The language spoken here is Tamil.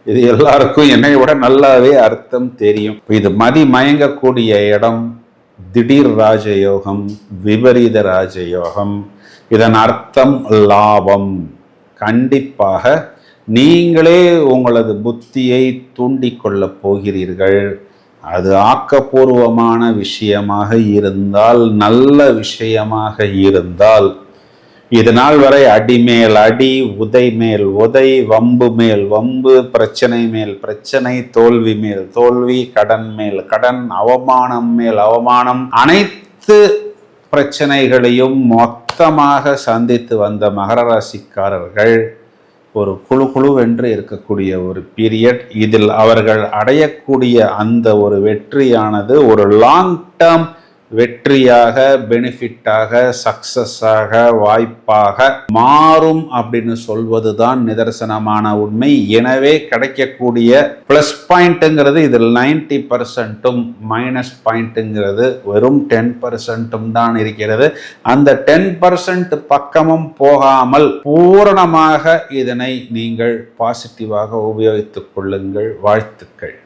இது எல்லாருக்கும் என்னை விட நல்லாவே அர்த்தம் தெரியும். இது மதி மயங்கக்கூடிய இடம். திடீர் ராஜயோகம், விபரீத ராஜயோகம். இதன் அர்த்தம் லாபம். கண்டிப்பாக நீங்களே உங்களது புத்தியை தூண்டிக்கொள்ளப் போகிறீர்கள். அது ஆக்கப்பூர்வமான விஷயமாக இருந்தால், நல்ல விஷயமாக இருந்தால், இது நாள் வரை அடிமேல் அடி, உதை மேல் உதை, வம்பு மேல் வம்பு, பிரச்சனை மேல் பிரச்சனை, தோல்வி மேல் தோல்வி, கடன் மேல் கடன், அவமானம் மேல் அவமானம், அனைத்து பிரச்சனைகளையும் மொத்தமாக சந்தித்து வந்த மகர ராசிக்காரர்கள் ஒரு குழுவென்று இருக்கக்கூடிய ஒரு பீரியட். இதில் அவர்கள் அடையக்கூடிய அந்த ஒரு வெற்றியானது ஒரு லாங் டேர்ம் வெற்றியாக, பெனிஃபிட்டாக, சக்சஸாக, வாய்ப்பாக மாறும் அப்படின்னு சொல்வதுதான் நிதர்சனமான உண்மை. எனவே கிடைக்கக்கூடிய பிளஸ் பாயிண்ட்டுங்கிறது இதில் 90%, மைனஸ் பாயிண்ட்டுங்கிறது வெறும் 10% தான் இருக்கிறது. அந்த 10% பக்கமும் போகாமல் பூரணமாக இதனை நீங்கள் பாசிட்டிவாக உபயோகித்துக் கொள்ளுங்கள். வாழ்த்துக்கள்.